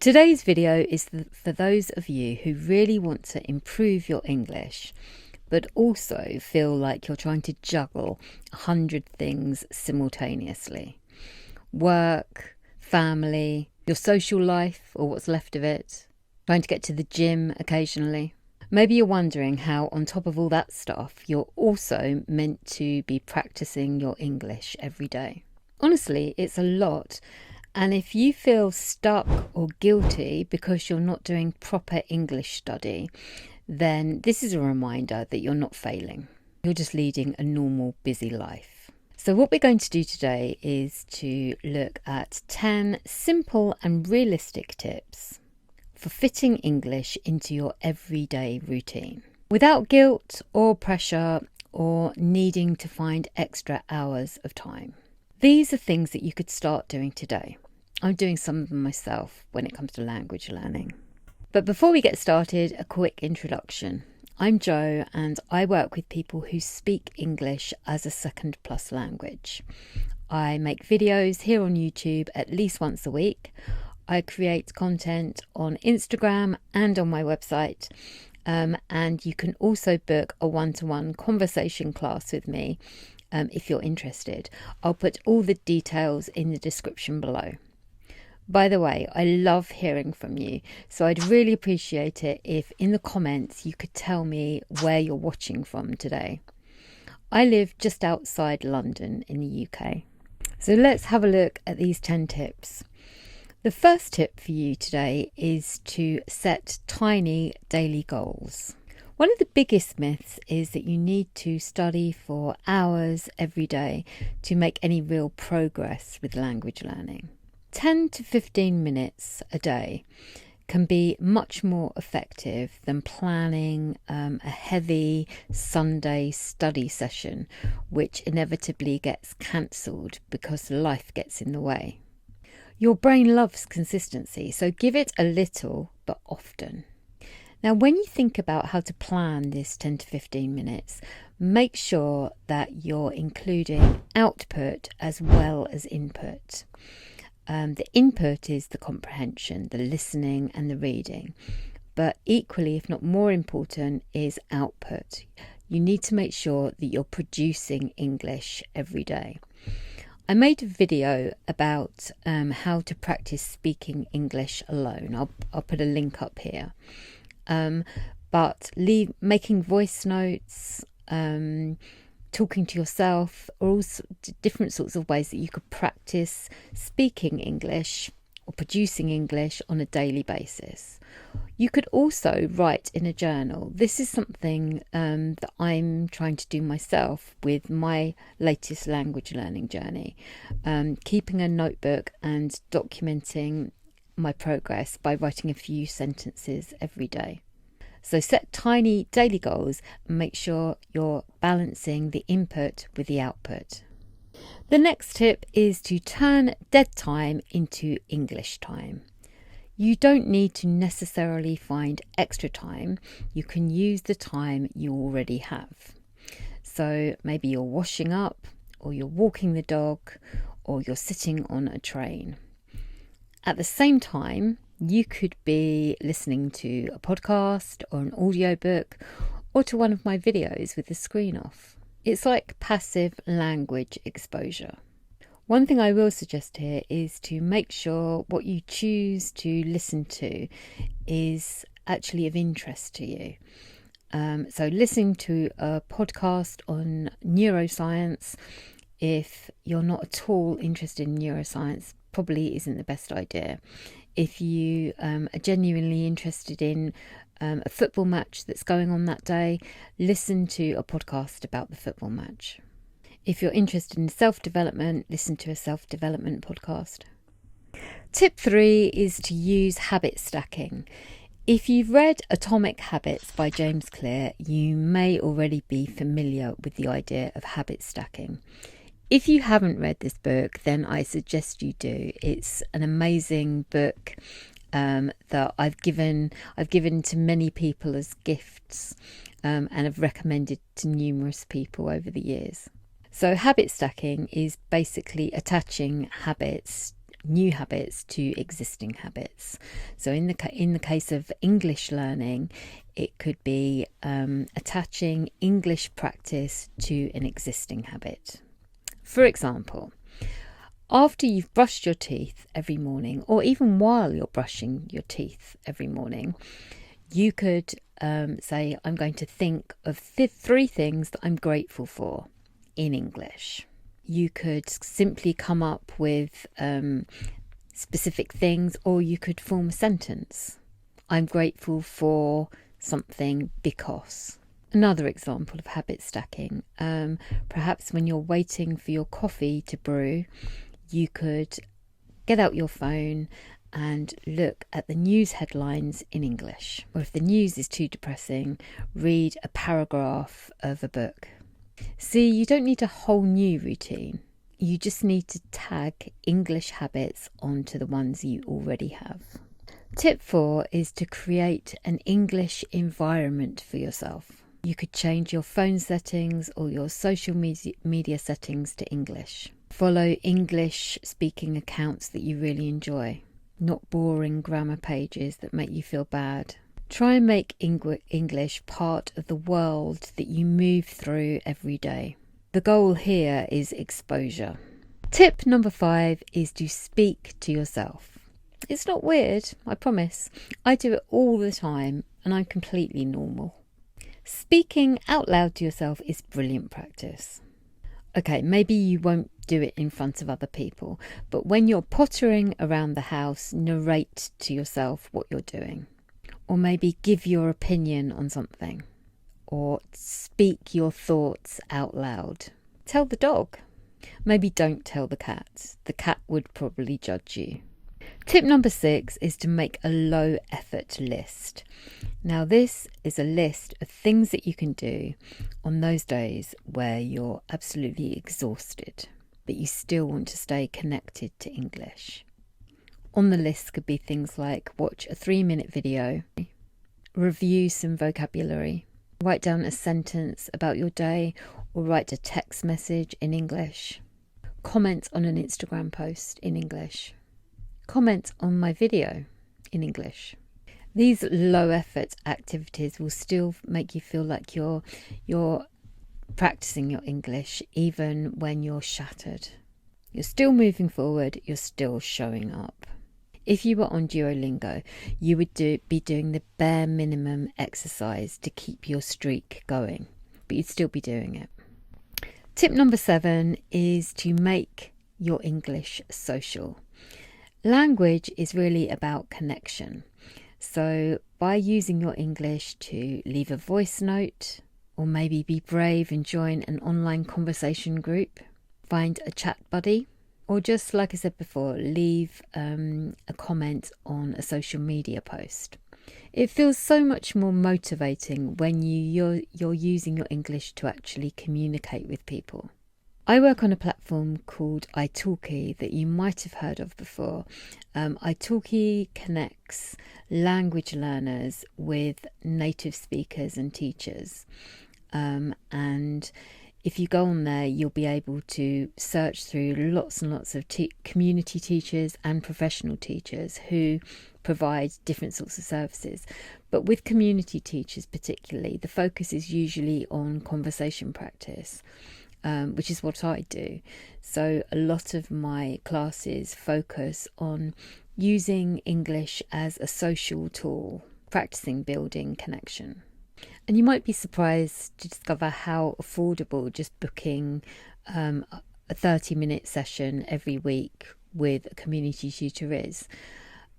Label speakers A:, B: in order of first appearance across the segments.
A: Today's video is for those of you who really want to improve your English, but also feel like you're trying to juggle 100 things simultaneously. Work, family, your social life or what's left of it, trying to get to the gym occasionally. Maybe you're wondering how on top of all that stuff, you're also meant to be practicing your English every day. Honestly, it's a lot. And if you feel stuck or guilty because you're not doing proper English study, then this is a reminder that you're not failing. You're just leading a normal, busy life. So what we're going to do today is to look at 10 simple and realistic tips for fitting English into your everyday routine without guilt or pressure or needing to find extra hours of time. These are things that you could start doing today. I'm doing some of them myself when it comes to language learning. But before we get started, a quick introduction. I'm Jo and I work with people who speak English as a second plus language. I make videos here on YouTube at least once a week. I create content on Instagram and on my website. And you can also book a one-to-one conversation class with me if you're interested. I'll put all the details in the description below. By the way, I love hearing from you, so I'd really appreciate it if in the comments you could tell me where you're watching from today. I live just outside London in the UK. So let's have a look at these 10 tips. The first tip for you today is to set tiny daily goals. One of the biggest myths is that you need to study for hours every day to make any real progress with language learning. 10 to 15 minutes a day can be much more effective than planning a heavy Sunday study session, which inevitably gets cancelled because life gets in the way. Your brain loves consistency, so give it a little but often. Now, when you think about how to plan this 10 to 15 minutes, make sure that you're including output as well as input. The input is the comprehension, the listening and the reading. But equally, if not more important, is output. You need to make sure that you're producing English every day. I made a video about how to practice speaking English alone. I'll put a link up here. But making voice notes, talking to yourself, are all different sorts of ways that you could practice speaking English or producing English on a daily basis. You could also write in a journal. This is something that I'm trying to do myself with my latest language learning journey, keeping a notebook and documenting my progress by writing a few sentences every day. So set tiny daily goals and make sure you're balancing the input with the output. The next tip is to turn dead time into English time. You don't need to necessarily find extra time. You can use the time you already have. So maybe you're washing up, or you're walking the dog, or you're sitting on a train. At the same time, you could be listening to a podcast or an audiobook or to one of my videos with the screen off. It's like passive language exposure. One thing I will suggest here is to make sure what you choose to listen to is actually of interest to you. So listening to a podcast on neuroscience, if you're not at all interested in neuroscience, probably isn't the best idea. If you are genuinely interested in a football match that's going on that day, listen to a podcast about the football match. If you're interested in self-development, listen to a self-development podcast. Tip 3 is to use habit stacking. If you've read Atomic Habits by James Clear, you may already be familiar with the idea of habit stacking. If you haven't read this book, then I suggest you do. It's an amazing book that I've given to many people as gifts and have recommended to numerous people over the years. So habit stacking is basically attaching habits new habits to existing habits. So in the case of English learning, it could be attaching English practice to an existing habit. For example, after you've brushed your teeth every morning, or even while you're brushing your teeth every morning, you could say, I'm going to think of 3 things that I'm grateful for in English. You could simply come up with specific things, or you could form a sentence. I'm grateful for something because. Another example of habit stacking, perhaps when you're waiting for your coffee to brew, you could get out your phone and look at the news headlines in English. Or if the news is too depressing, read a paragraph of a book. See, you don't need a whole new routine. You just need to tag English habits onto the ones you already have. Tip 4 is to create an English environment for yourself. You could change your phone settings or your social media settings to English. Follow English speaking accounts that you really enjoy, not boring grammar pages that make you feel bad. Try and make English part of the world that you move through every day. The goal here is exposure. Tip number 5 is to speak to yourself. It's not weird, I promise. I do it all the time and I'm completely normal. Speaking out loud to yourself is brilliant practice. Okay, maybe you won't do it in front of other people, but when you're pottering around the house, narrate to yourself what you're doing. Or maybe give your opinion on something. Or speak your thoughts out loud. Tell the dog. Maybe don't tell the cat. The cat would probably judge you. Tip number 6 is to make a low effort list. Now this is a list of things that you can do on those days where you're absolutely exhausted, but you still want to stay connected to English. On the list could be things like watch a 3-minute video, review some vocabulary, write down a sentence about your day or write a text message in English, comment on an Instagram post in English, comment on my video in English. These low effort activities will still make you feel like you're practicing your English even when you're shattered. You're still moving forward, you're still showing up. If you were on Duolingo, you would be doing the bare minimum exercise to keep your streak going, but you'd still be doing it. Tip number 7 is to make your English social. Language is really about connection. So by using your English to leave a voice note, or maybe be brave and join an online conversation group, find a chat buddy, or just like I said before, leave a comment on a social media post. It feels so much more motivating when you're using your English to actually communicate with people. I work on a platform called italki that you might have heard of before. Italki connects language learners with native speakers and teachers. And if you go on there, you'll be able to search through lots and lots of community teachers and professional teachers who provide different sorts of services. But with community teachers particularly, the focus is usually on conversation practice. Which is what I do. So a lot of my classes focus on using English as a social tool, practicing building connection. And you might be surprised to discover how affordable just booking a 30-minute session every week with a community tutor is.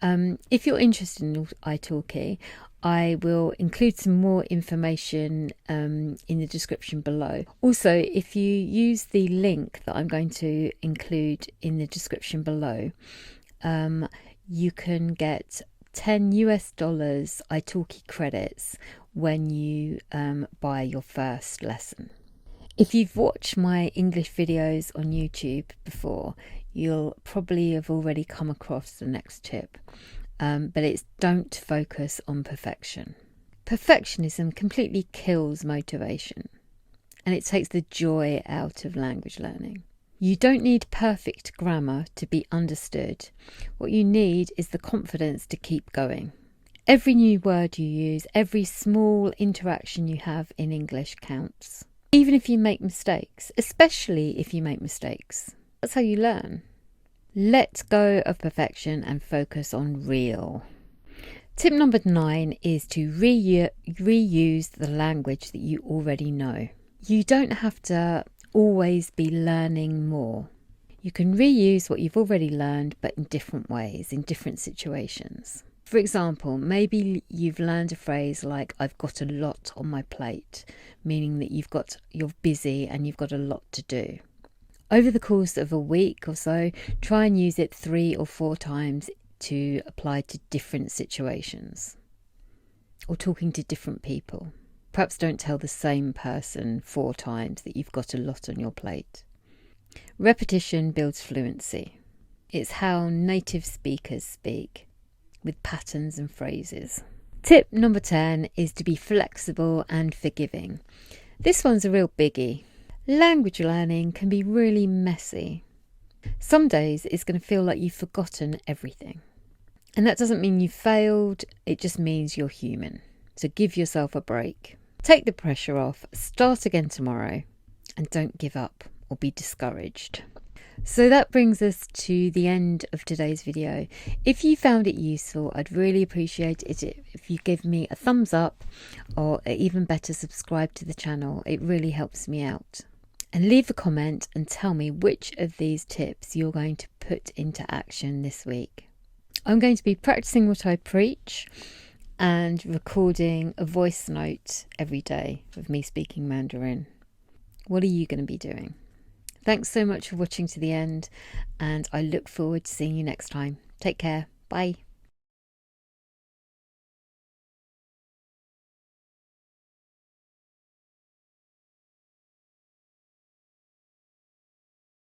A: If you're interested in italki, I will include some more information in the description below. Also, if you use the link that I'm going to include in the description below, you can get $10 italki credits when you buy your first lesson. If you've watched my English videos on YouTube before, you'll probably have already come across the next tip. But it's don't focus on perfection. Perfectionism completely kills motivation and it takes the joy out of language learning. You don't need perfect grammar to be understood. What you need is the confidence to keep going. Every new word you use, every small interaction you have in English counts. Even if you make mistakes, especially if you make mistakes. That's how you learn. Let go of perfection and focus on real. Tip number 9 is to reuse the language that you already know. You don't have to always be learning more. You can reuse what you've already learned, but in different ways, in different situations. For example, maybe you've learned a phrase like, I've got a lot on my plate, meaning that you're busy and you've got a lot to do. Over the course of a week or so, try and use it 3 or 4 times to apply to different situations or talking to different people. Perhaps don't tell the same person 4 times that you've got a lot on your plate. Repetition builds fluency. It's how native speakers speak, with patterns and phrases. Tip number 10 is to be flexible and forgiving. This one's a real biggie. Language learning can be really messy. Some days it's going to feel like you've forgotten everything. And that doesn't mean you failed, it just means you're human. So give yourself a break. Take the pressure off, start again tomorrow, and don't give up or be discouraged. So that brings us to the end of today's video. If you found it useful, I'd really appreciate it if you give me a thumbs up, or even better, subscribe to the channel. It really helps me out. And leave a comment and tell me which of these tips you're going to put into action this week. I'm going to be practicing what I preach and recording a voice note every day of me speaking Mandarin. What are you going to be doing? Thanks so much for watching to the end, and I look forward to seeing you next time. Take care. Bye.